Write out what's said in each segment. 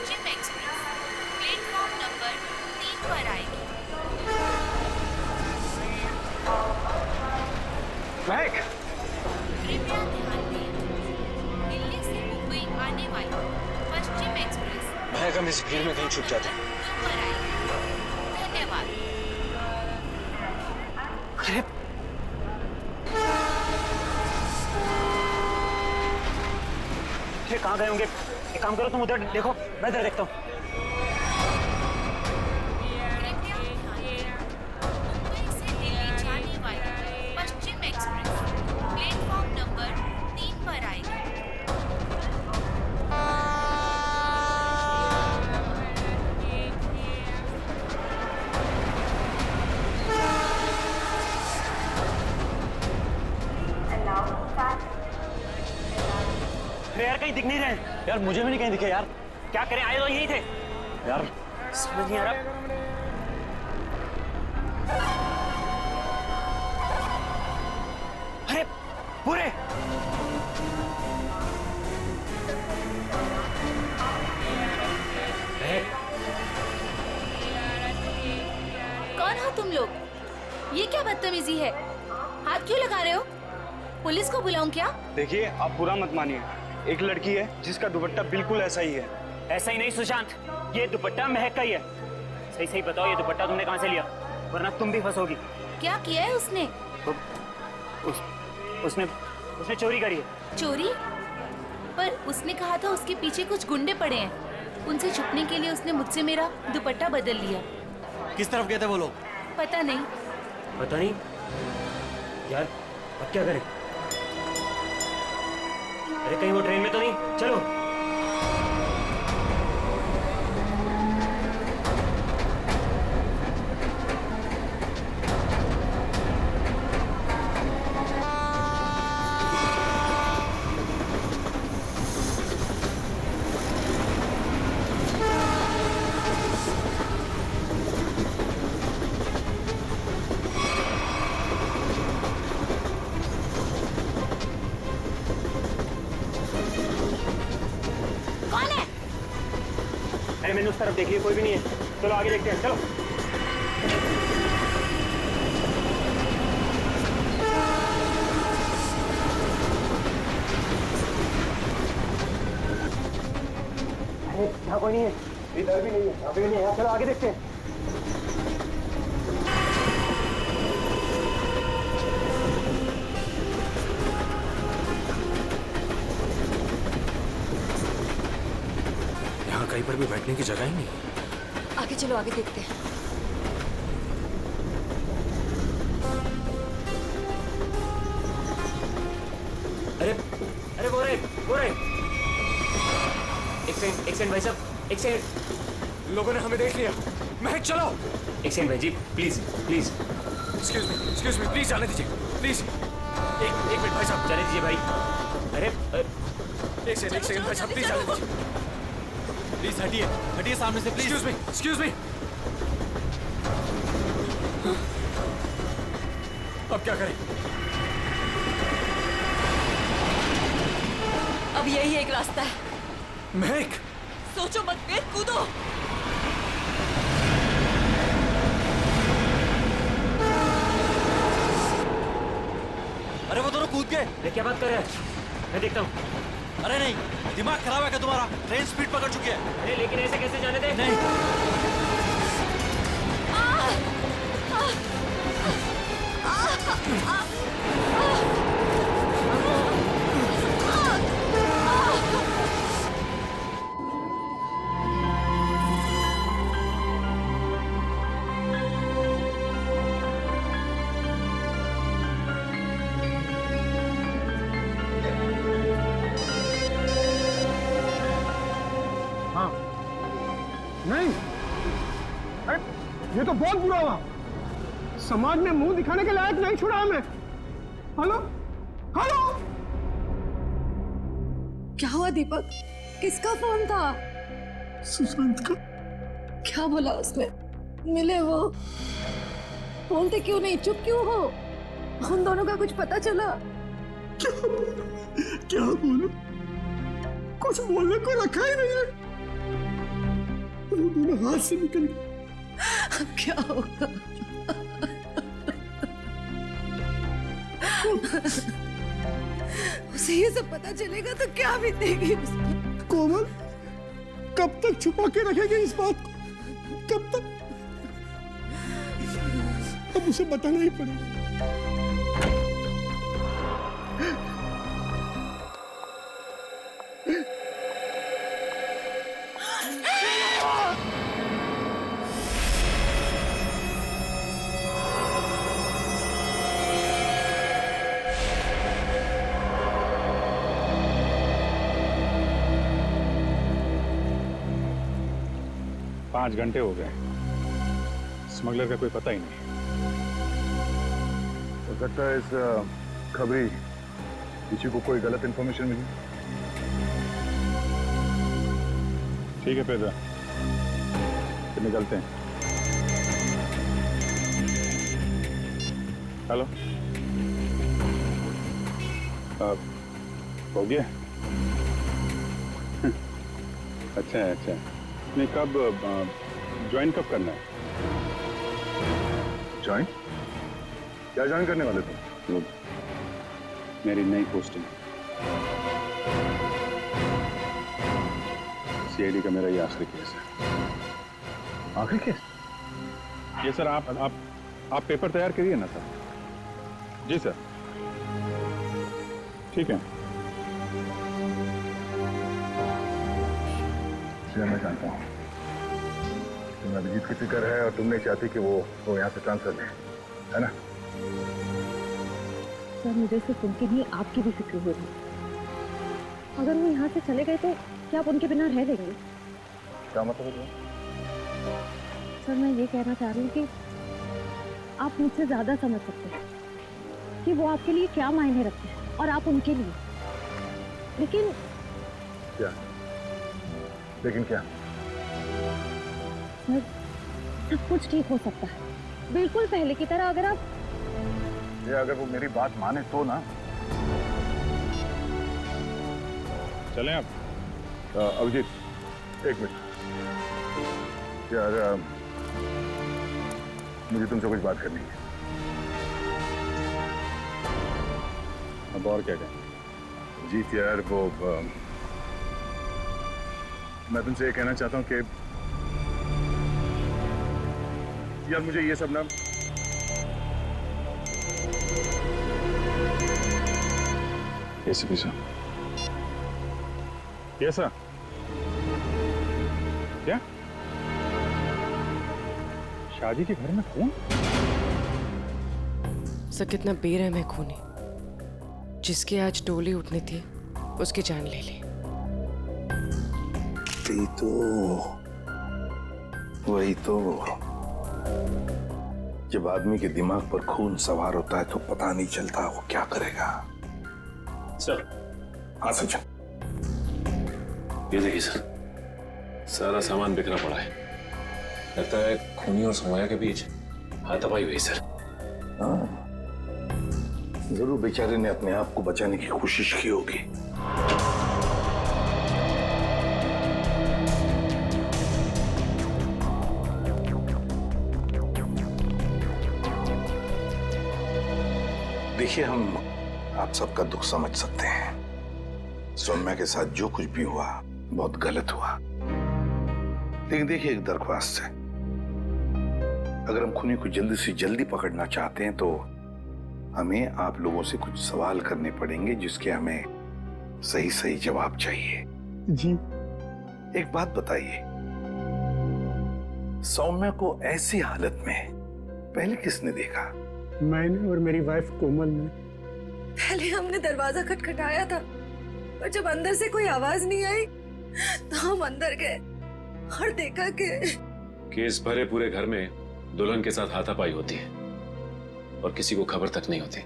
पश्चिम express platform number 3 पर आएगी। महक, कृपया ध्यान दें, दिल्ली से मुंबई आने वाली पश्चिम एक्सप्रेस महक, हम इस भीड़ में कहीं छुप जाते हैं। 2 पर आएगी। धन्यवाद। अरे कहाँ गए होंगे? एक काम करो, तुम उधर देखो, मैं इधर देखता हूँ। कृपया ध्यान दें, मुंबई से दिल्ली जाने वाली पश्चिम एक्सप्रेस प्लेटफॉर्म नंबर 3 पर आएगी। अरे यार, कहीं दिख नहीं रहे यार, मुझे भी नहीं कहीं दिखे यार। क्या करें, आए तो यही थे यार, समझ नहीं आ रहा। अरे पूरे कौन हो तुम लोग? ये क्या बदतमीजी है? हाथ क्यों लगा रहे हो? पुलिस को बुलाऊं क्या? देखिए, आप बुरा मत मानिए, एक लड़की है जिसका दुपट्टा बिल्कुल ऐसा ही है। ऐसा ही नहीं सुशांत, ये दुपट्टा महक का ही है। सही सही बताओ, ये दुपट्टा तुमने कहाँ से लिया? वरना तुम भी फंसोगी। क्या किया है उसने? उसने चोरी करी है। चोरी? पर उसने कहा था उसके पीछे कुछ गुंडे पड़े हैं। उनसे छुपने के लिए उसने मुझसे मेरा दुपट्टा बदल लिया। किस तरफ गए थे वो लोग? पता नहीं। पता नहीं यार, अब क्या करें? अरे कहीं वो ट्रेन में तो नहीं? चलो। अरे मैंने उस तरफ देखी है, कोई भी नहीं है। चलो आगे देखते हैं, चलो। अरे यहाँ कोई नहीं है, इधर भी नहीं है, यहाँ भी नहीं है। चलो आगे देखते हैं। यहाँ कहीं पर भी बैठने की जगह ही नहीं। आगे चलो, आगे देखते हैं। अरे अरे वो रहे। एक सेकंड भाई साहब, एक सेकंड। लोगों ने हमें देख लिया। महक चलो। एक सेकंड भाई जी, प्लीज। एक्सक्यूज मी, प्लीज जाने दीजिए, प्लीज। एक मिनट भाई साहब, जाने दीजिए भाई। अरे एक सेकंड भाई साहब, प्लीज जाने दीजिए। प्लीज हटिए सामने से, प्लीज। Excuse me. अब क्या करें? अब यही एक रास्ता है। महक, सोचो मत, फिर कूदो। अरे वो दोनों कूद गए। अरे क्या बात कर रहे हैं? मैं देखता हूँ। अरे नहीं, दिमाग खराब है क्या तुम्हारा? ट्रेन स्पीड पकड़ चुकी है। अरे लेकिन ऐसे कैसे जाने दे? नहीं। नहीं, अरे ये तो बहुत बुरा हुआ। समाज में मुंह दिखाने के लायक नहीं छोड़ा हमें। हेलो हेलो, क्या हुआ दीपक? किसका फोन था? सुशांत का। क्या बोला उसने? मिले वो? बोलते क्यों नहीं, चुप क्यों हो? उन दोनों का कुछ पता चला? क्या बोलूं, कुछ बोलने को रखा ही नहीं है। दोनों हाथ से निकल गए। अब क्या होगा? उसे ये सब पता चलेगा तो क्या बीतेगी उस पर? कोमल, कब तक छुपा के रखेंगे इस बात को? कब तक? अब उसे बताना ही पड़ेगा। पाँच घंटे हो गए, स्मगलर का कोई पता ही नहीं। हो सकता है इस खबरी किसी को कोई गलत इंफॉर्मेशन मिली। ठीक है पेद्रा, फिर निकलते हैं। हेलो, हो गया? अच्छा है, अच्छा है। नहीं, कब ज्वाइन कब करना है? ज्वाइन? क्या ज्वाइन करने वाले तुम? मेरी नई पोस्टिंग। सीआईडी का मेरा ये आखिरी केस है। आखिरी केस? ये सर, आप पेपर तैयार करिए ना सर। जी सर, ठीक है। मैं जानता हूँ तुम्हें अभिजीत की फिक्र है और तुम नहीं चाहती कि वो यहाँ से ट्रांसफर ले, है ना? सर, मुझे सिर्फ उनकी नहीं आपकी भी फिक्र हो रही। अगर वो यहाँ से चले गए तो क्या आप उनके बिना रह लेंगे? क्या मतलब है? सर, मैं ये कहना चाह रही हूँ कि आप मुझसे ज्यादा समझ सकते हैं कि वो आपके लिए क्या मायने रखते हैं और आप उनके लिए। लेकिन क्या? लेकिन क्या? सर, सब कुछ ठीक हो सकता है, बिल्कुल पहले की तरह। अगर वो मेरी बात माने तो ना। चलें आप? अभिजीत, एक मिनट यार, मुझे तुमसे कुछ बात करनी है। अब और क्या कहें? जीत यार, वो मैं तुमसे ये कहना चाहता हूँ कि यार मुझे ये सब ना एसीपी साहब। Yes sir. क्या? शादी के घर में खून? सर, कितना बेरहम है खूनी। जिसकी आज डोली उठनी थी उसकी जान ले ली। वही तो जब आदमी के दिमाग पर खून सवार होता है तो पता नहीं चलता वो क्या करेगा। सर। हाँ सचिन। ये देखिए सर, सारा सामान बिखरा पड़ा है। लगता है खूनी और समया के बीच हाथापाई हुई सर। हाँ, जरूर बेचारे ने अपने आप को बचाने की कोशिश की होगी। देखिए, हम आप सबका दुख समझ सकते हैं। सौम्या के साथ जो कुछ भी हुआ बहुत गलत हुआ। लेकिन देखिए, एक दरख्वास्त है, अगर हम खूनी को जल्दी से जल्दी पकड़ना चाहते हैं तो हमें आप लोगों से कुछ सवाल करने पड़ेंगे जिसके हमें सही सही जवाब चाहिए। जी। एक बात बताइए, सौम्या को ऐसी हालत में पहले किसने देखा? मैंने और मेरी वाइफ कोमल ने। पहले हमने दरवाजा खटखटाया था, पर जब अंदर से कोई आवाज नहीं आई तो हम अंदर गए और देखा कि केस भरे पूरे घर में दुल्हन के साथ हाथापाई होती है और किसी को खबर तक नहीं होती।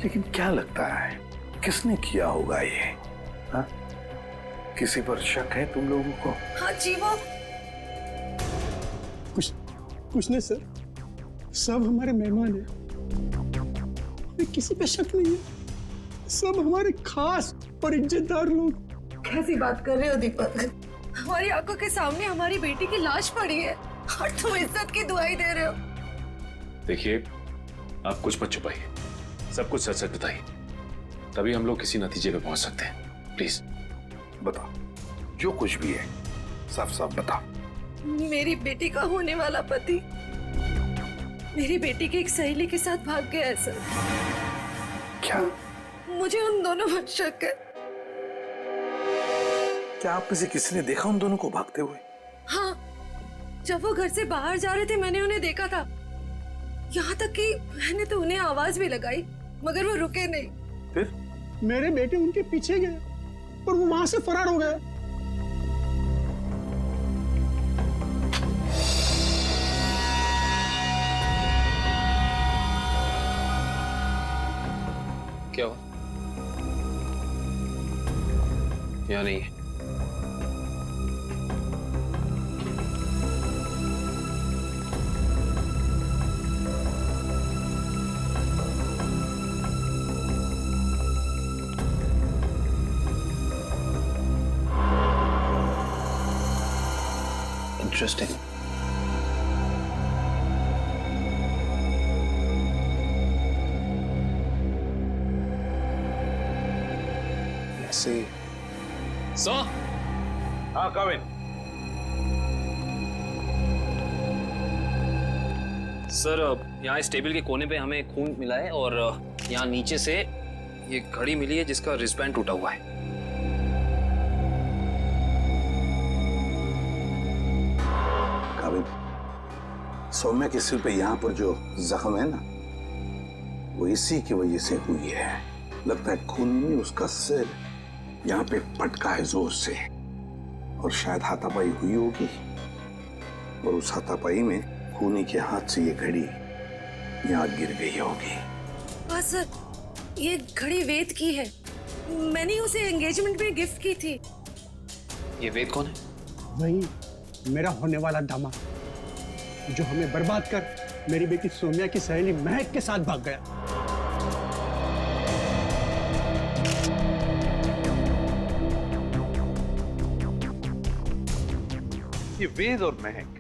लेकिन क्या लगता है किसने किया होगा ये? हा? किसी पर शक है तुम लोगों को? हाँ जी, वो कुछ नहीं सर, सब हमारे मेहमान हैं। किसी पे शक नहीं है, सब हमारे खास और इज्जतदार लोग। कैसी बात कर रहे हो दीपक? हमारी आंखों के सामने हमारी बेटी की लाश पड़ी है और तुम इज्जत की दुआई दे रहे हो। देखिए, आप कुछ मत छुपाइए, सब कुछ सच सच बताइए, तभी हम लोग किसी नतीजे पे पहुंच सकते हैं। प्लीज बताओ, जो कुछ भी है साफ साफ बताओ। मेरी बेटी का होने वाला पति मेरी बेटी की एक सहेली के साथ भाग गया है सर। क्या? मुझे उन दोनों पर शक है। क्या आप में से किसी ने देखा उन दोनों को भागते हुए? हाँ, जब वो घर से बाहर जा रहे थे मैंने उन्हें देखा था। यहाँ तक कि मैंने तो उन्हें आवाज भी लगाई मगर वो रुके नहीं। फिर मेरे बेटे उनके पीछे गए और वो वहां से फरार हो गए। क्या हुआ? यहाँ नहीं है। इंटरेस्टिंग। ऐसे सर। हाँ काविन। सर, यहाँ इस टेबल के कोने पे हमें खून मिला है और यहाँ नीचे से ये घड़ी मिली है जिसका रिस्टबैंड टूटा हुआ है। काविन, सौम्या के सिर पे यहाँ पर जो जख्म है ना, वो इसी की वजह से हुई है। लगता है खून में उसका सिर यहाँ पे पटका है जोर से और शायद हाथापाई हुई होगी और उस हाथापाई में खूनी के हाथ से ये घड़ी यहाँ गिर गई होगी। हाँ सर, ये घड़ी वेद की है। मैंने उसे एंगेजमेंट में गिफ्ट की थी। ये वेद कौन है? वही मेरा होने वाला दामाद जो हमें बर्बाद कर मेरी बेटी सौम्या की सहेली महक के साथ भाग गया। ये वेद और महक,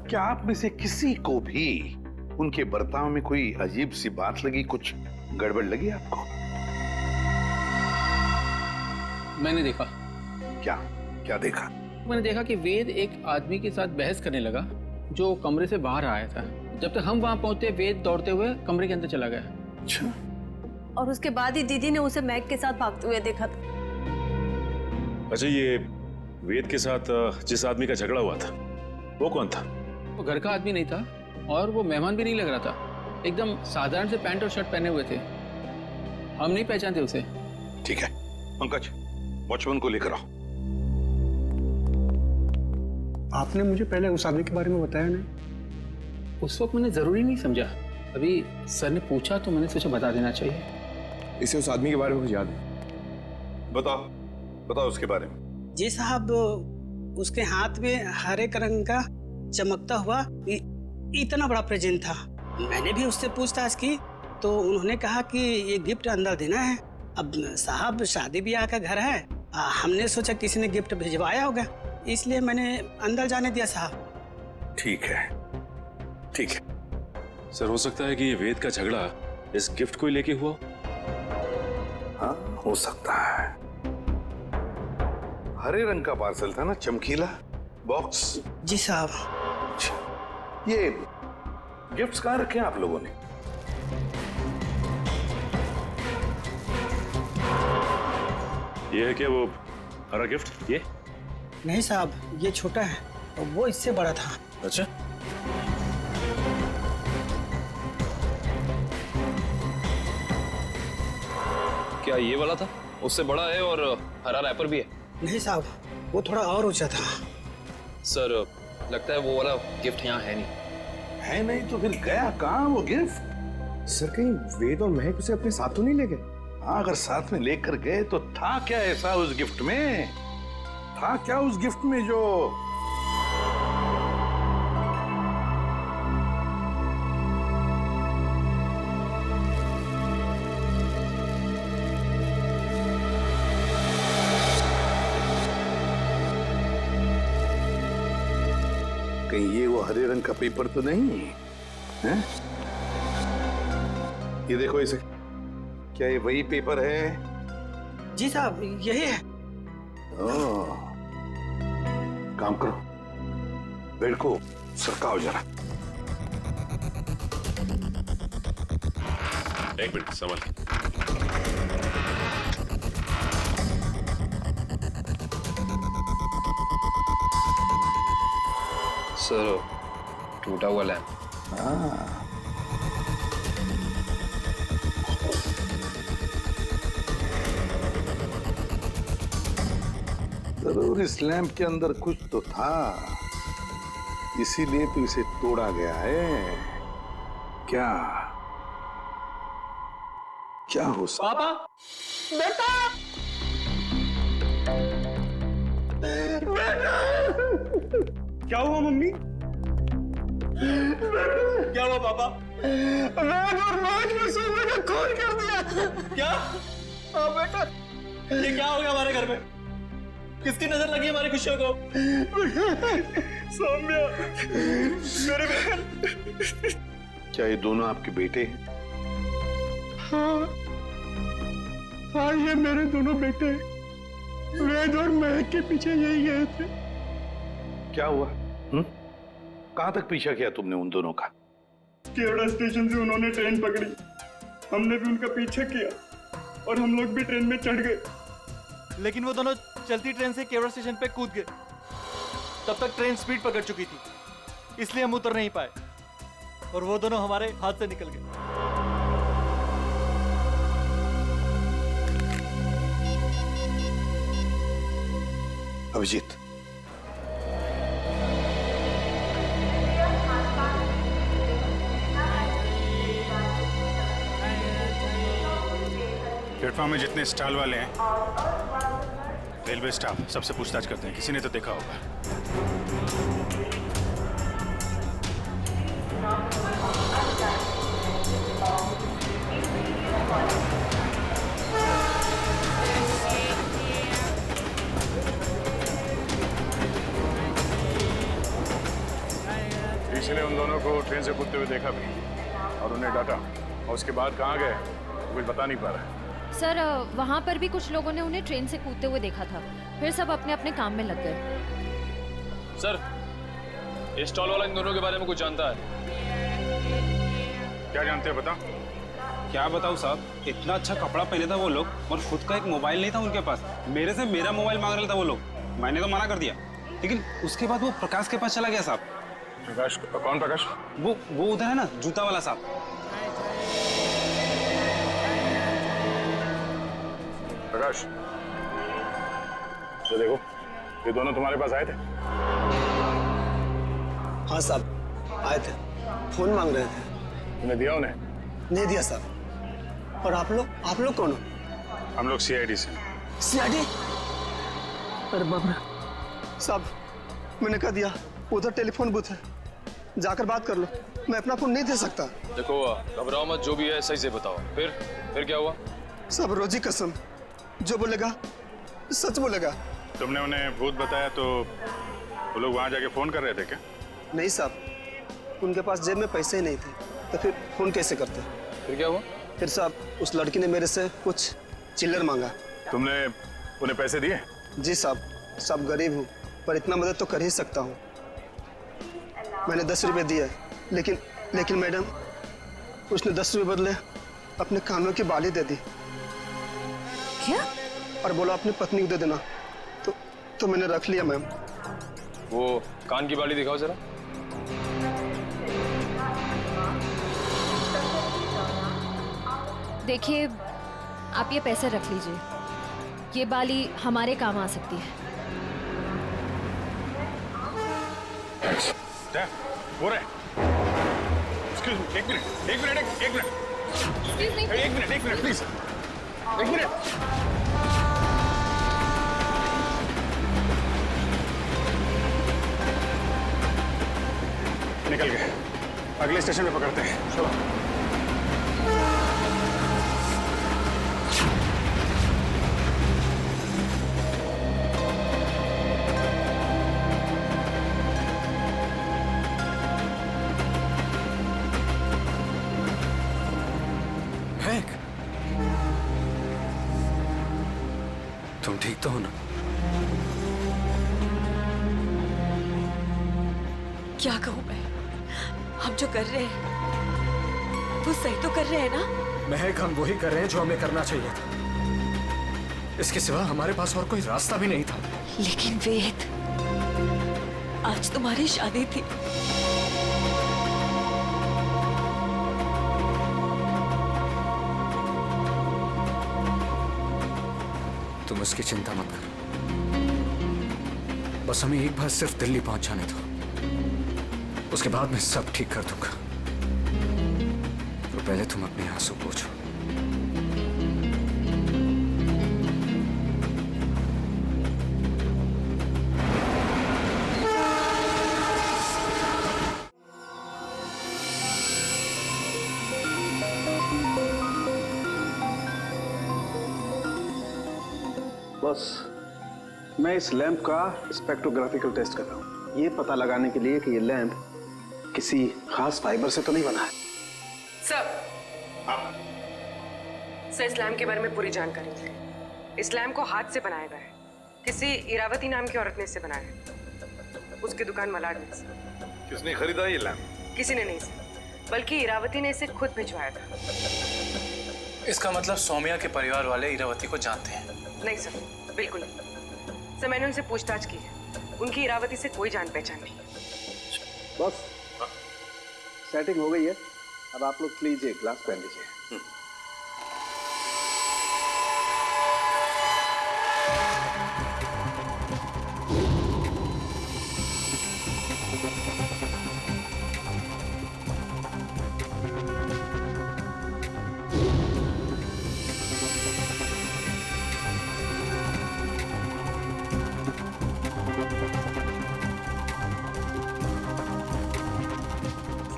क्या आप में से किसी को भी उनके बर्ताव में कोई अजीब सी बात लगी, कुछ गड़बड़ लगी आपको? मैंने देखा। क्या क्या देखा? मैंने देखा कि वेद एक आदमी के साथ बहस करने लगा जो कमरे से बाहर आया था। जब तक हम वहां पहुंचे वेद दौड़ते हुए कमरे के अंदर चला गया। अच्छा। और उसके बाद ही दीदी ने उसे मैग के साथ भागते हुए देखा था। अच्छा, ये वेद के साथ जिस आदमी का झगड़ा हुआ था वो कौन था? वो घर का आदमी नहीं था और वो मेहमान भी नहीं लग रहा था। एकदम साधारण से पैंट और शर्ट पहने हुए थे। हम नहीं पहचानते उसे। ठीक है पंकज, वॉचमैन को लेकर आओ। आपने मुझे पहले उस आदमी के बारे में बताया नहीं? उस वक्त मैंने जरूरी नहीं समझा। अभी सर ने पूछा तो मैंने सोचा बता देना चाहिए। इसे उस आदमी के बारे में कुछ याद है? बताओ बताओ उसके बारे में। जी साहब, उसके हाथ में हरे रंग का चमकता हुआ इतना बड़ा प्रेजेंट था। मैंने भी उससे पूछताछ की तो उन्होंने कहा कि ये गिफ्ट अंदर देना है। अब साहब शादी ब्याह का घर है, हमने सोचा किसी ने गिफ्ट भिजवाया होगा, इसलिए मैंने अंदर जाने दिया साहब। ठीक है ठीक है। सर, हो सकता है कि ये वेद का झगड़ा इस गिफ्ट को लेके हुआ। हाँ हो सकता है। हरे रंग का पार्सल था ना, चमकीला बॉक्स। जी साहब। ये गिफ्ट्स कहाँ रखे हैं आप लोगों ने? ये है क्या वो हरा गिफ्ट? ये नहीं साहब, ये छोटा है और वो इससे बड़ा था। अच्छा, क्या ये वाला था? उससे बड़ा है और हरा रैपर भी है। नहीं साहब, वो थोड़ा और ऊंचा था। सर, लगता है वो वाला गिफ्ट यहाँ है नहीं। है नहीं तो फिर गया कहाँ वो गिफ्ट? सर, कहीं वेद और महक उसे अपने साथ तो नहीं ले गए? हाँ, अगर साथ में लेकर गए तो था क्या ऐसा उस गिफ्ट में? था क्या उस गिफ्ट में जो कहीं ये वो हरे रंग का पेपर तो नहीं है? ये देखो इसे, क्या ये वही पेपर है? जी साहब, यही है। ओह, काम करो, बेड को सरकाओ जरा। एक मिनट संभाल। सर, टूटा हुआ लैंप। जरूर इस लैंप के अंदर कुछ तो था, इसीलिए तो इसे तोड़ा गया है। क्या क्या हो सकता? पापा, बेटा, क्या हुआ मम्मी? क्या हुआ पापा? वेद और नाज में सोने का खून कर दिया। क्या? हाँ बेटा, ये क्या हो गया हमारे घर में? किसकी नजर लगी हमारी खुशियों को? सौम्या, मेरे बहन। क्या ये दोनों आपके बेटे हैं? हाँ, हाँ, ये मेरे दोनों बेटे हैं। वेद और महक के पीछे यही गए थे। क्या हुआ? कहां तक पीछा किया तुमने उन दोनों का? केवड़ा स्टेशन से उन्होंने ट्रेन पकड़ी, हमने भी उनका पीछा किया और हम लोग भी ट्रेन में चढ़ गए। लेकिन वो दोनों चलती ट्रेन से केवड़ा स्टेशन पे कूद गए। तब तक ट्रेन स्पीड पकड़ चुकी थी, इसलिए हम उतर नहीं पाए और वो दोनों हमारे हाथ से निकल गए। अभिजीत, प्लेटफॉर्म में जितने स्टॉल वाले हैं, रेलवे स्टाफ सबसे पूछताछ करते हैं, किसी ने तो देखा होगा। किसी ने उन दोनों को ट्रेन से कूदते हुए देखा भी और उन्हें डांटा, और उसके बाद कहाँ गए कुछ बता नहीं पा रहा। सर, वहाँ पर भी कुछ लोगों ने उन्हें ट्रेन से कूदते हुए देखा था, फिर सब अपने अपने काम में लग गए। सर, ये स्टॉल वाला इन दोनों के बारे में कुछ जानता है? क्या जानते हैं बता? क्या बताऊं साहब, इतना अच्छा कपड़ा पहने था वो लोग और खुद का एक मोबाइल नहीं था उनके पास। मेरे से मेरा मोबाइल मांग रहा था वो लोग, मैंने तो मना कर दिया। लेकिन उसके बाद वो प्रकाश के पास चला गया साहब। प्रकाश? कौन प्रकाश? वो उधर है ना, जूता वाला साहब। प्रकाश, तो देखो, ये दोनों तुम्हारे पास आए थे? हाँ साहब, आए थे, फोन मांग रहे थे। तुमने दिया उन्हें? नहीं दिया साहब। और आप लोग कौन हो? हम लोग सीआईडी से। सीआईडी? अरे बाप रे साहब, मैंने कह दिया, उधर टेलीफोन बूथ है, जाकर बात कर लो, मैं अपना फोन नहीं दे सकता। देखो, घबराओ मत, जो भी है सही से बताओ। फिर क्या हुआ? सब रोजी कसम, जो बोलेगा सच बोलेगा। तुमने उन्हें भूत बताया तो वो लोग वहां जाके फोन कर रहे थे क्या? नहीं साहब, उनके पास जेब में पैसे ही नहीं थे, तो फिर फोन कैसे करते? फिर क्या हुआ? फिर साहब, उस लड़की ने मेरे से कुछ चिल्लर मांगा। तुमने उन्हें पैसे दिए? जी साहब गरीब हूँ, पर इतना मदद तो कर ही सकता हूँ। मैंने 10 रुपए दिए, लेकिन मैडम, उसने 10 रुपए बदले अपने कानों की बाली दे दी। क्या? और बोला अपनी पत्नी को दे देना, तो मैंने रख लिया मैम। वो कान की बाली दिखाओ जरा। देखिए, आप ये पैसे रख लीजिए, ये बाली हमारे काम आ सकती है। वो रहे। Excuse me, एक मिनट प्लीज, एक मिनट। निकल गए, अगले स्टेशन पे पकड़ते हैं, चलो। तुम ठीक तो हो ना? क्या कहूँ मैं? हम जो कर रहे हैं वो सही तो कर रहे हैं ना? महक, हम वही कर रहे हैं जो हमें करना चाहिए था। इसके सिवा हमारे पास और कोई रास्ता भी नहीं था। लेकिन वेद, आज तुम्हारी शादी थी। तुम उसकी चिंता मत करो, बस हमें एक बार सिर्फ दिल्ली पहुंचाने दो, उसके बाद मैं सब ठीक कर दूंगा। तो पहले तुम अपने आंसू पोंछो। बस मैं इस लैंप का स्पेक्ट्रोग्राफिकल टेस्ट कर रहा हूँ, ये पता लगाने के लिए कि ये लैंप किसी खास फाइबर से तो नहीं बना है। सर, इस लैम्प के बारे में पूरी जानकारी है। इस लैम्प को हाथ से बनाया गया है। किसी इरावती नाम की औरत ने इसे बनाया है, उसकी दुकान मलाड में। किसने खरीदा ये लैंप? किसी ने नहीं सर, बल्कि इरावती ने इसे खुद भिजवाया था। इसका मतलब सौम्या के परिवार वाले इरावती को जानते हैं? नहीं सर, बिल्कुल नहीं सर। मैंने उनसे पूछताछ की है, उनकी इरावती से कोई जान पहचान नहीं। बस सेटिंग हो गई है, अब आप लोग प्लीज एक ग्लास पहन लीजिए।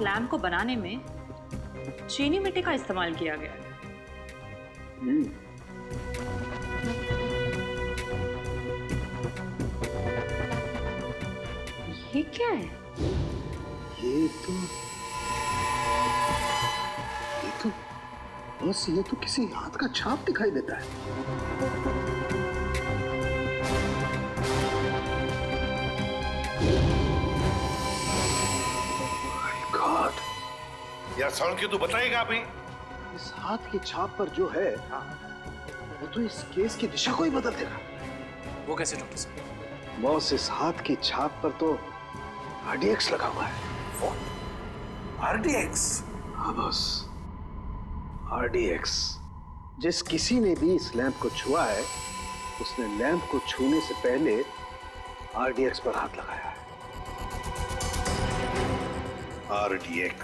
लैम्प को बनाने में चीनी मिट्टी का इस्तेमाल किया गया है। ये क्या है? ये तो किसी हाथ का छाप दिखाई देता है। यार सौन की तू बताएगा अभी? इस हाथ की छाप पर जो है वो तो इस केस की दिशा को ही बदल देगा। वो कैसे डॉक्टर साहब? बॉस, इस हाथ की छाप पर तो RDX लगा हुआ है। RDX? हाँ बॉस, RDX। जिस किसी ने भी इस लैंप को छुआ है उसने लैंप को छूने से पहले RDX पर हाथ लगाया है। RDX।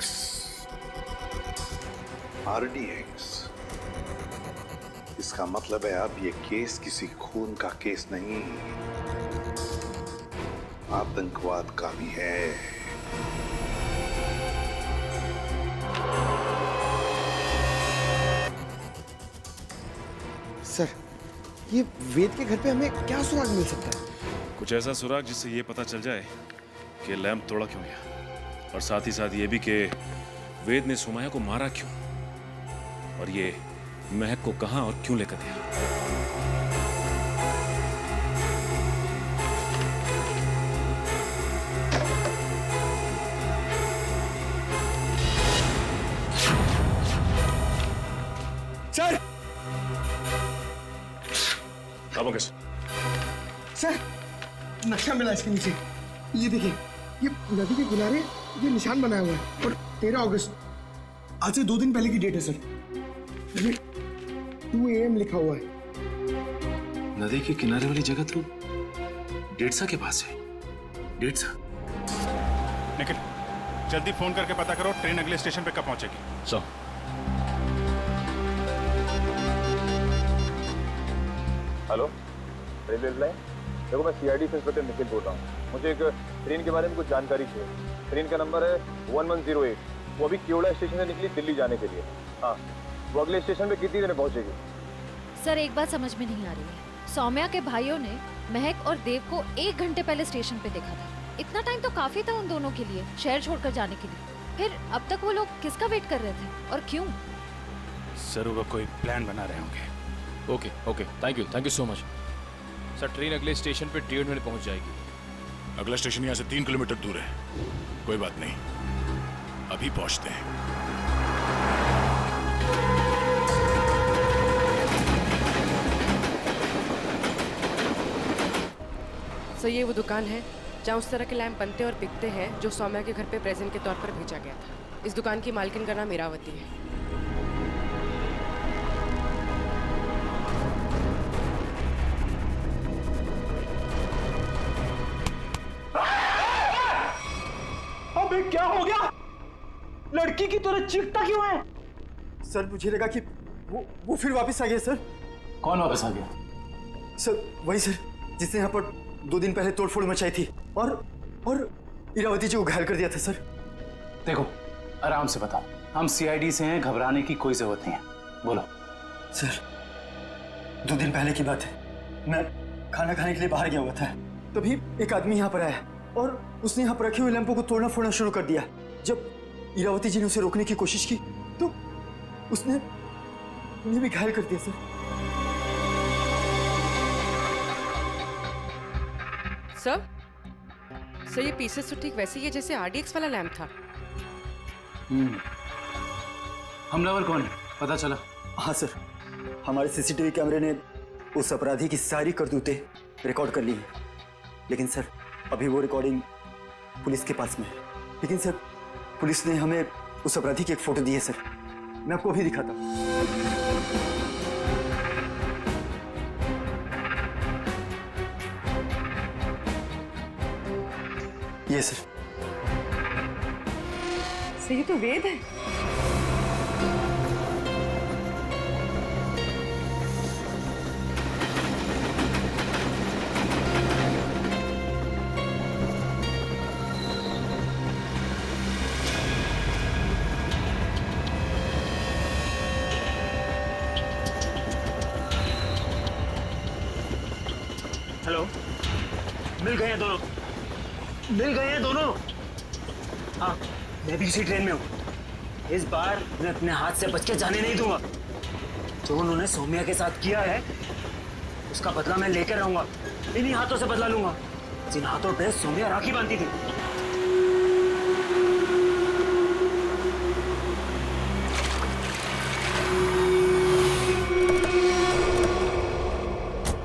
इसका मतलब है अब ये केस किसी खून का केस नहीं, आतंकवाद का भी है। सर, ये वेद के घर पे हमें क्या सुराग मिल सकता है? कुछ ऐसा सुराग जिससे ये पता चल जाए कि लैंप तोड़ा क्यों गया, और साथ ही साथ ये भी कि वेद ने सुमाया को मारा क्यों, और ये महक को कहां और क्यों लेकर गया। सर! अब कैसे? सर, नक्शा मिला इसके नीचे। ये देखिए, ये नदी के किनारे ये निशान बनाया हुआ है और 13 अगस्त, आज से 2 दिन पहले की डेट है सर। ये 2 AM लिखा हुआ है। नदी के किनारे वाली जगह तो डेढ़सा के पास है। डेढ़सा? निखिल, जल्दी फोन करके पता करो ट्रेन अगले स्टेशन पे कब पहुंचेगी। So hello, railway line. देखो, मैं CID से इंस्पेक्टर निखिल बोल रहा हूँ। मुझे एक ट्रेन के बारे में कुछ जानकारी चाहिए। ट्रेन का नंबर है 1108। वो अभी केवड़ा स्टेशन से निकली दिल्ली जाने के लिए। हाँ, वो अगले स्टेशन पे कितनी देर में पहुंचेगी? सर, एक बात समझ में नहीं आ रही है। सौम्या के भाइयों ने महक और देव को 1 घंटे पहले स्टेशन पे देखा था। इतना टाइम तो काफी था उन दोनों के लिए शहर छोड़कर जाने के लिए। फिर अब तक वो लोग किसका वेट कर रहे थे और क्यों? जरूर वो कोई प्लान बना रहे होंगे। Okay, thank you so much. Sir train अगले स्टेशन पे 1.5 मिनट पहुंच जाएगी। अगला स्टेशन यहाँ से 3 किलोमीटर दूर है। कोई बात नहीं, अभी पहुंचते हैं। सर ये वो दुकान है जहाँ उस तरह के लैंप बनते और बिकते हैं जो सौम्या के घर पे प्रेजेंट के तौर पर भेजा गया था। इस दुकान की मालकिन का नाम इरावती है। अबे क्या हो गया? लड़की की तरह चीखता क्यों है? सर मुझे लगा कि वो फिर वापस आ गया सर। कौन वापस आ गया? सर वही सर जिसने यहाँ पर 2 दिन पहले तोड़फोड़ मचाई थी और इरावती जी को घायल कर दिया था सर। देखो आराम से बताओ, हम सीआईडी से हैं, घबराने की कोई जरूरत नहीं है। बोलो। सर 2 दिन पहले की बात है, मैं खाना खाने के लिए बाहर गया हुआ था, तभी एक आदमी यहाँ पर आया और उसने यहाँ पर रखे हुए लैंपों को तोड़ना फोड़ना शुरू कर दिया। जब इरावती जी ने उसे रोकने की कोशिश की तो उसने उन्हें भी घायल कर दिया सर। सर ये पीसेस तो ठीक वैसे ही है जैसे आरडीएक्स वाला लैंप था। हमलावर कौन है पता चला? हाँ सर, हमारे सीसीटीवी कैमरे ने उस अपराधी की सारी करतूतें रिकॉर्ड कर ली है, लेकिन सर अभी वो रिकॉर्डिंग पुलिस के पास में है। लेकिन सर पुलिस ने हमें उस अपराधी की एक फोटो दी है सर, मैं आपको अभी दिखाता हूँ। ये सर ये तो वेद है। हेलो, मिल गए हैं दोनों, मिल गए हैं दोनों। हाँ मैं भी इसी ट्रेन में हूँ। इस बार मैं अपने हाथ से बच के जाने नहीं दूंगा। जो उन्होंने सौम्या के साथ किया है उसका बदला मैं लेकर रहूंगा। इन्हीं हाथों से बदला लूंगा जिन हाथों पे सौम्या राखी बांधती थी।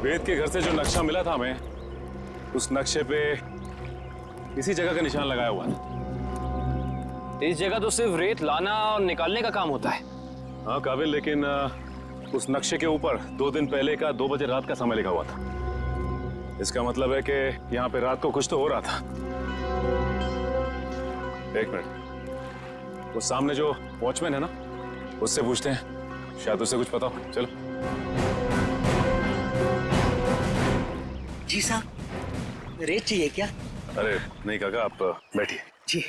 वेद के घर से जो नक्शा मिला था हमें, उस नक्शे पे इसी जगह का निशान लगाया हुआ है। इस जगह तो सिर्फ रेत लाना और निकालने का काम होता है। हाँ काबिल, लेकिन उस नक्शे के ऊपर 2 दिन पहले का 2 बजे रात का समय लिखा हुआ था। इसका मतलब है कि यहाँ पे रात को कुछ तो हो रहा था। एक मिनट, वो सामने जो वॉचमैन है ना, उससे पूछते हैं, शायद उसे कुछ पता हो। चलो। जी साहब, रेत चाहिए क्या? अरे नहीं काका, आप बैठिए। जी।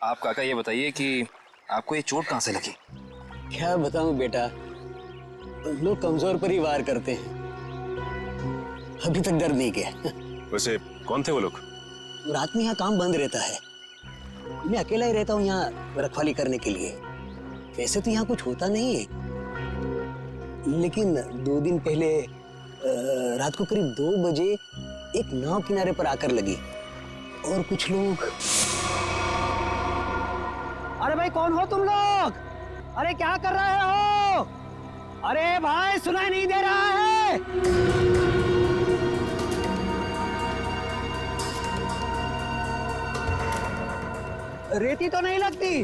आप काका ये बताइए कि आपको ये चोट कहाँ से लगी? क्या बताऊं बेटा, लोग कमजोर पर ही वार करते हैं। अभी तक दर्द नहीं किया। वैसे कौन थे वो लोग? रात में यहाँ काम बंद रहता है, मैं अकेला ही रहता हूँ यहाँ रखवाली करने के लिए। वैसे तो यहाँ कुछ होता नहीं है, लेकिन 2 दिन पहले रात को करीब 2 बजे एक नाव किनारे पर आकर लगी और कुछ लोग। अरे भाई कौन हो तुम लोग? अरे क्या कर रहे हो? अरे भाई सुनाई नहीं दे रहा है? रेती तो नहीं लगती।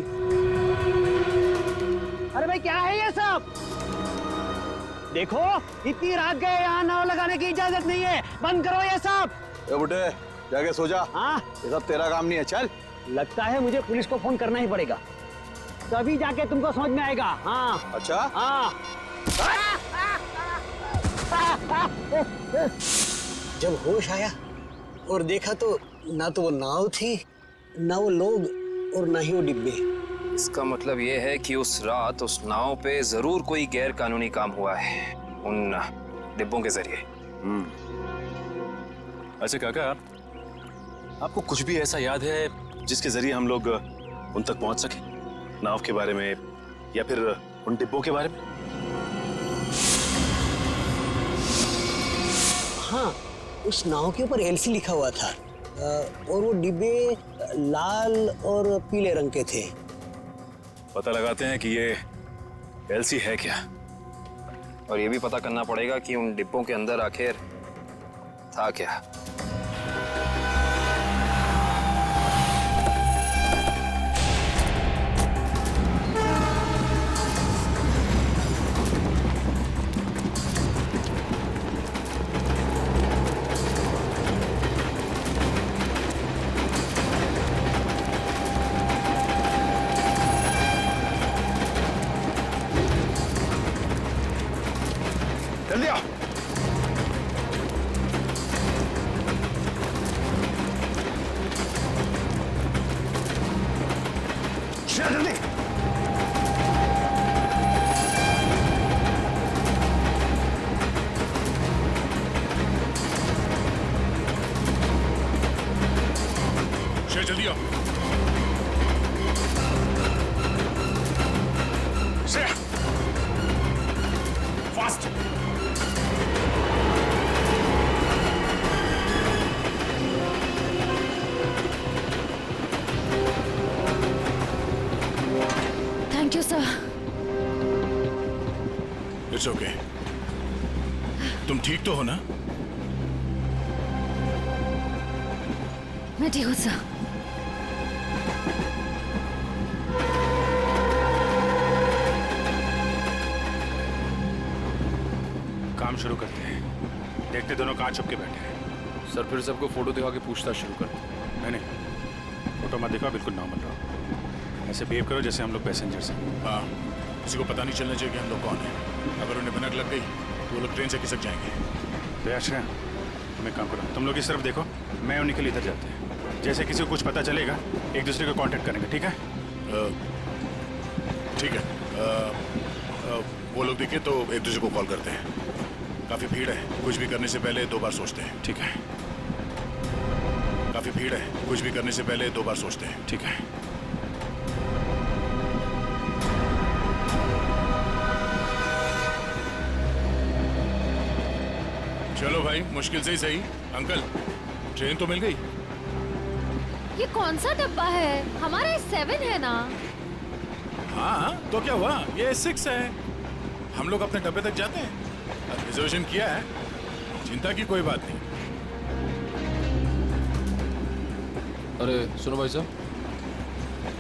अरे भाई क्या है ये सब? देखो इतनी रात गए, यहाँ नाव लगाने की इजाजत नहीं है, बंद करो ये सब। बुड्ढे जाके सो जा। हाँ ये सब तेरा काम नहीं है, चल। लगता है मुझे पुलिस को फोन करना ही पड़ेगा, तभी जाके तुमको समझ में आएगा। हाँ अच्छा। हाँ। जब होश आया और देखा तो ना तो वो नाव थी, ना वो लोग और ना ही वो डिब्बे। इसका मतलब ये है कि उस रात उस नाव पे जरूर कोई गैर कानूनी काम हुआ है उन डिब्बों के जरिए। अच्छा काका, आपको कुछ भी ऐसा याद है जिसके जरिए हम लोग उन तक पहुंच सके? नाव के बारे में या फिर उन डिब्बों के बारे में? हाँ उस नाव के ऊपर एलसी लिखा हुआ था और वो डिब्बे लाल और पीले रंग के थे। पता लगाते हैं कि ये एलसी है क्या, और ये भी पता करना पड़ेगा कि उन डिब्बों के अंदर आखिर था क्या। जल्दी आओ। जल्दी। शेर जल्दी आओ। शेर fast. Thank you sir. It's okay. तुम ठीक तो हो ना? मैं ठीक हूँ सर। काम शुरू करते हैं। देखते दोनों कहाँ छुप के बैठे हैं। सर फिर सबको फोटो दिखा के पूछताछ शुरू करते हैं। नहीं, फोटो मत दिखाओ, बिल्कुल नॉर्मल रहो। ऐसे बिहेव करो जैसे हम लोग पैसेंजर्स हैं। हाँ, किसी को पता नहीं चलना चाहिए कि हम लोग कौन हैं। अगर उन्हें भनक लग गई तो वो लोग ट्रेन से खिसक जाएंगे। दयाश्रय, तुम एक काम करो, तुम लोग इस तरफ देखो, मैं और निखिल इधर जाते हैं। जैसे किसी को कुछ पता चलेगा एक दूसरे को कांटेक्ट करेंगे, ठीक है? ठीक है। वो लोग दिखे तो एक दूसरे को कॉल करते हैं। काफी भीड़ है, कुछ भी करने से पहले 2 बार सोचते हैं। ठीक है। काफी भीड़ है, कुछ भी करने से पहले 2 बार सोचते हैं। ठीक है। चलो भाई, मुश्किल से ही सही। अंकल, ट्रेन तो मिल गई। ये कौन सा डब्बा है? हमारा 7 है ना? हाँ, तो क्या हुआ? ये 6 है। हम लोग अपने डब्बे तक जाते हैं। रिजर्वेशन किया है, चिंता की कोई बात नहीं। अरे सुनो भाई साहब,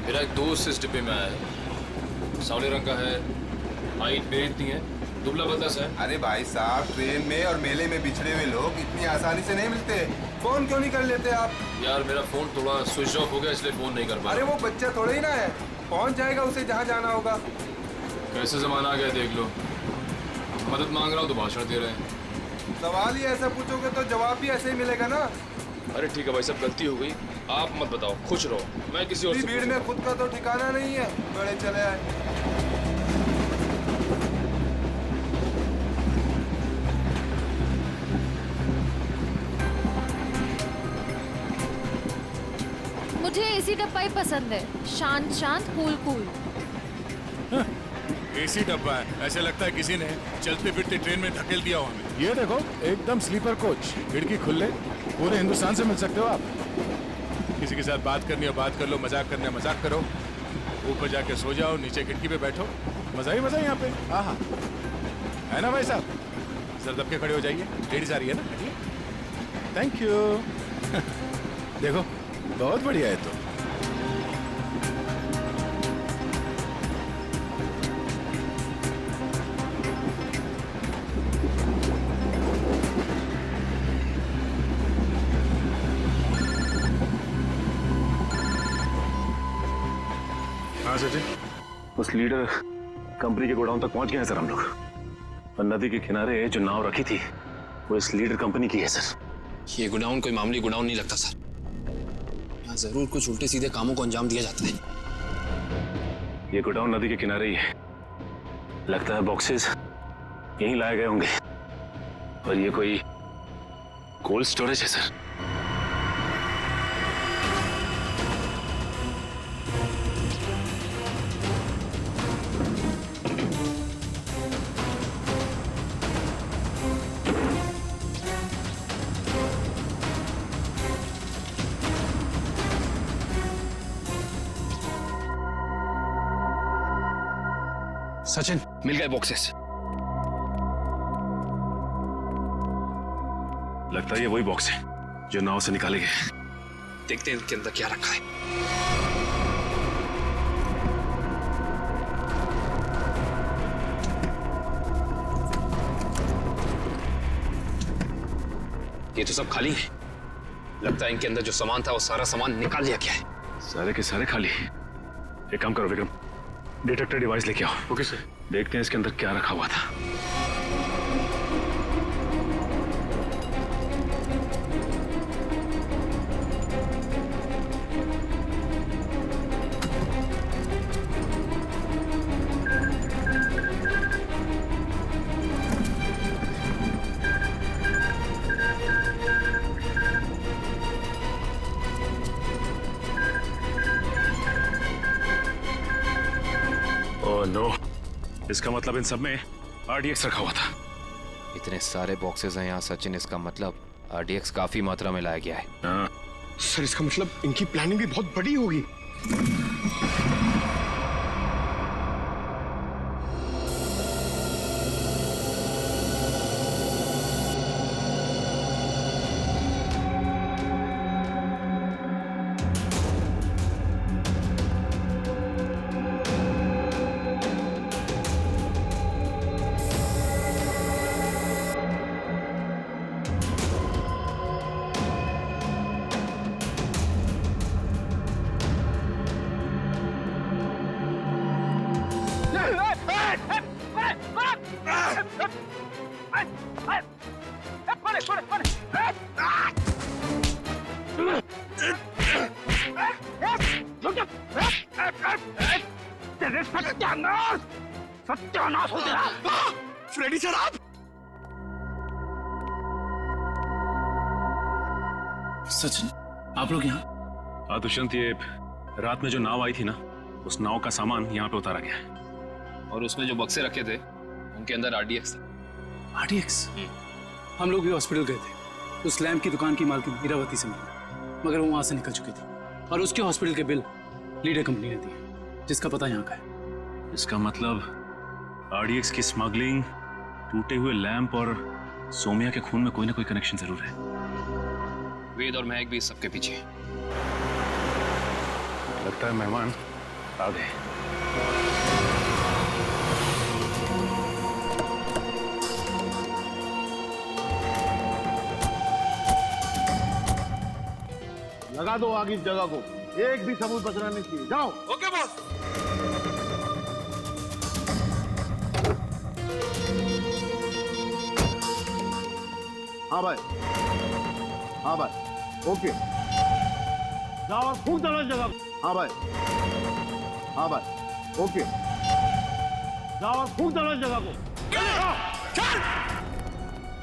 मेरा एक दोस्त इस डिब्बे में आया है। सावले रंग का है, हाइट मेरी इतनी है, दुबला पतला सा है। अरे भाई साहब, ट्रेन में और मेले में बिछड़े हुए लोग इतनी आसानी से नहीं मिलते। फोन क्यों नहीं कर लेते आप? यार मेरा फोन थोड़ा स्विच ऑफ हो गया, इसलिए फोन नहीं कर पाया। अरे वो बच्चा थोड़ा ही ना है, पहुंच जाएगा उसे जहाँ जाना होगा। कैसे जमाना आ गया देख लो, मदद मांग रहा हूँ तो भाषण दे रहे हैं। सवाल ही ऐसा पूछोगे तो जवाब भी ऐसे ही मिलेगा ना। अरे ठीक है भाई साहब, गलती हो गई, आप मत बताओ, खुश रहो, मैं किसी और से भीड़ में खुद का तो ठिकाना नहीं है, बड़े चले आए। मुझे एसी डब्बा ही पसंद है, शांत शांत, कूल कूल। एसी डब्बा है, ऐसे लगता है किसी ने चलते फिरते ट्रेन में धकेल दिया हो हमें। ये देखो, एकदम स्लीपर कोच, खिड़की खुले, पूरे हिंदुस्तान से मिल सकते हो आप। किसी के साथ बात करनी हो बात कर लो, मजाक करना मजाक करो, ऊपर जाके सो जाओ, नीचे खिड़की पे बैठो, मजा ही मजा यहाँ पे। हाँ हाँ, है ना भाई साहब? सर दब के खड़े हो जाइए, लेडीज आ रही है ना। Thank you. देखो, बहुत बढ़िया है तो। हाँ सर जी, उस लीडर कंपनी के गोडाउन तक पहुंच गए हैं सर हम लोग। और नदी के किनारे जो नाव रखी थी वो इस लीडर कंपनी की है सर। ये गोडाउन कोई मामूली गोडाउन नहीं लगता सर, यहाँ जरूर कुछ उल्टे सीधे कामों को अंजाम दिया जाता है। ये गोडाउन नदी के किनारे ही है, लगता है बॉक्सेस यहीं लाए गए होंगे और ये कोई कोल्ड स्टोरेज है सर। सचिन, मिल गए बॉक्सेस। लगता है ये वही बॉक्स है जो नाव से निकाले गए। देखते हैं इनके अंदर क्या रखा है। ये तो सब खाली है। लगता है इनके अंदर जो सामान था वो सारा सामान निकाल लिया गया है। सारे के सारे खाली। एक काम करो विक्रम, डिटेक्टर डिवाइस लेके आओ। Okay sir. देखते हैं इसके अंदर क्या रखा हुआ था। ओह नो, इसका मतलब इन सब में RDX रखा हुआ था। इतने सारे बॉक्सेस हैं यहाँ सचिन, इसका मतलब RDX काफी मात्रा में लाया गया है। हाँ। सर इसका मतलब इनकी प्लानिंग भी बहुत बड़ी होगी। सत्यानाश हो तेरा। फ्रेडी सर आप। सचिन, आप लोग यहाँ? हाँ दुष्यंत, ये रात में जो नाव आई थी ना, उस नाव का सामान यहाँ पे उतारा गया है। और उसमें जो बक्से रखे थे उनके अंदर RDX था। RDX? हम लोग भी हॉस्पिटल गए थे। उस लैम्प की दुकान की मालकिन इरावती से मिली, मगर वो वहां से निकल चुकी थी और उसके हॉस्पिटल के बिल लीडर कंपनी ने दिए, जिसका पता यहाँ का है। इसका मतलब RDX की स्मगलिंग, टूटे हुए लैंप और सोमिया के खून में कोई ना कोई कनेक्शन जरूर है। वेद और महक भी सबके पीछे। लगता है मेहमान आ गए। लगा दो आग इस जगह को, एक भी सबूत बचना नहीं चाहिए। जाओ। Okay boss. हाँ भाई, हाँ भाई, ओके। जाओ और फूंक दो इस जगह को। हाँ भाई, हाँ भाई, ओके। जाओ और फूंक दो इस जगह को।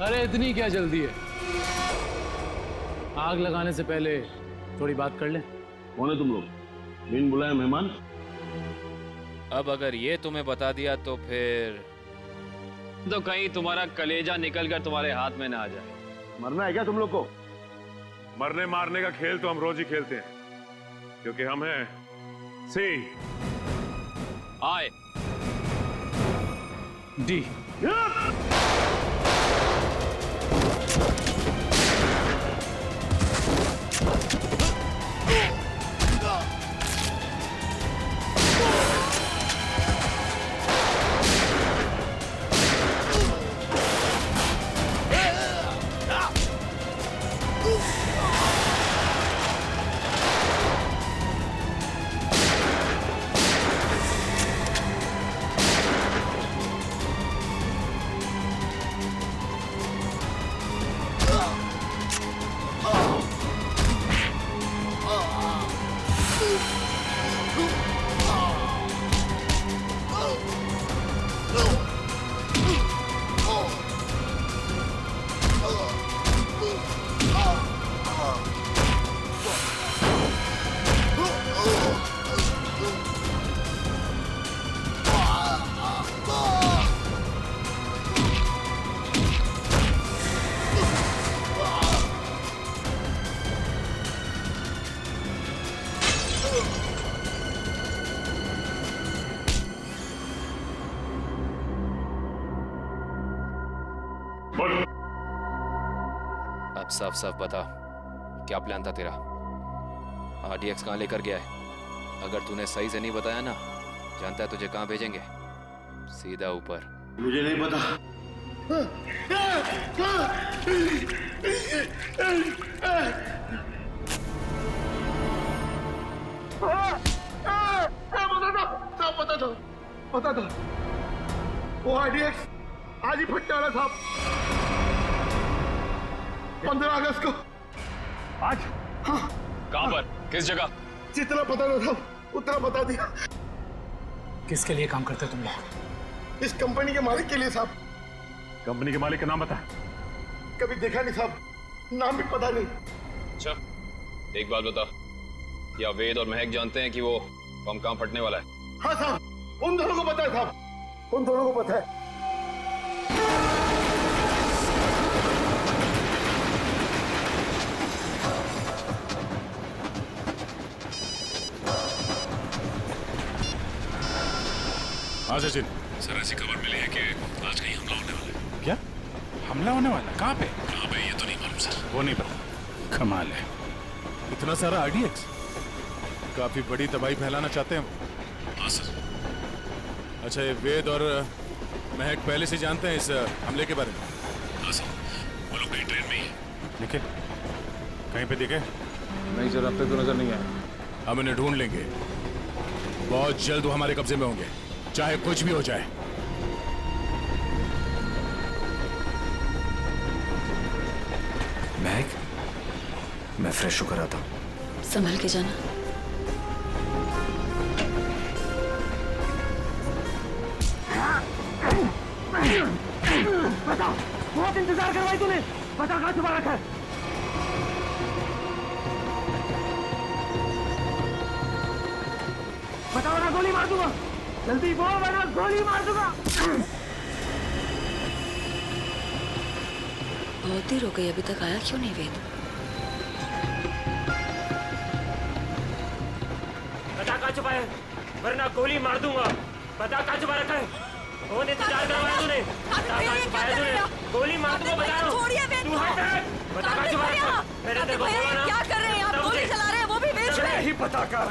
अरे इतनी क्या जल्दी है? आग लगाने से पहले थोड़ी बात कर लें। कौन है तुम लोग? बिन बुलाए मेहमान? अब अगर ये तुम्हें बता दिया तो फिर तो कहीं तुम्हारा कलेजा निकलकर तुम्हारे हाथ में ना आ जाए। मरना है क्या तुम लोग को? मरने मारने का खेल तो हम रोज ही खेलते हैं, क्योंकि हम हैं सी आई डी। अब साफ साफ बता, क्या प्लान था तेरा? RDX कहाँ लेकर गया है? अगर तूने सही से नहीं बताया ना, जानता है तुझे कहाँ भेजेंगे? सीधा ऊपर। मुझे नहीं पता। पता था वो RDX आज ही फटने वाला था। 15 अगस्त को। आज? हाँ। कहाँ पर? किस जगह? जितना पता ना था उतना बता दिया। किसके लिए काम करते हो तुम लोग? इस कंपनी के मालिक के लिए साहब। कंपनी के मालिक का नाम बता। कभी देखा नहीं साहब, नाम भी पता नहीं। अच्छा, एक बात बता, क्या वेद और महक जानते हैं कि वो बम कहाँ फटने वाला है? हाँ साहब, उन दोनों को पता है साहब, उन दोनों को पता है। हाँ सचिन। सर ऐसी खबर मिली है कि आज कहीं हमला होने वाला है। क्या हमला होने वाला? कहाँ पे? कहाँ पे ये तो नहीं मालूम सर। वो नहीं पता। कमाल है, इतना सारा RDX, काफी बड़ी तबाही फैलाना चाहते हैं वो। हाँ सर। अच्छा, ये वेद और महक पहले से जानते हैं इस हमले के बारे में? हाँ सर, वो लोग कहीं ट्रेन में ही है। निखिल, कहीं पे दिखे? नहीं सर, अब तक तो नजर नहीं आया। हम इन्हें ढूंढ लेंगे, बहुत जल्द वो हमारे कब्जे में होंगे, चाहे कुछ भी हो जाए। महक, मैं फ्रेश होकर आता हूँ। संभल के जाना। बता, बहुत इंतजार करवाई तूने। बता कहाँ छुपा रखा है? बता वरना गोली मार दूंगा। जल्दी बोल वरना गोली मार दूंगा। बहुत देर हो गई, अभी तक आया क्यों नहीं वेद? बता कहाँ छुपा है, वरना गोली मार दूंगा। बता कहाँ छुपा रखा है? बहुत इंतजार करवाया तूने। बता कहाँ छुपाया तूने? गोली मार दूंगा, बता रहा हूँ। तू हट। बता कहाँ छुपा रखा है? मेरे तेरे को बोला ना। क्या कर रहे हैं आप? गोली चला रहे हैं, वो भी बीच में। नहीं पता कहाँ?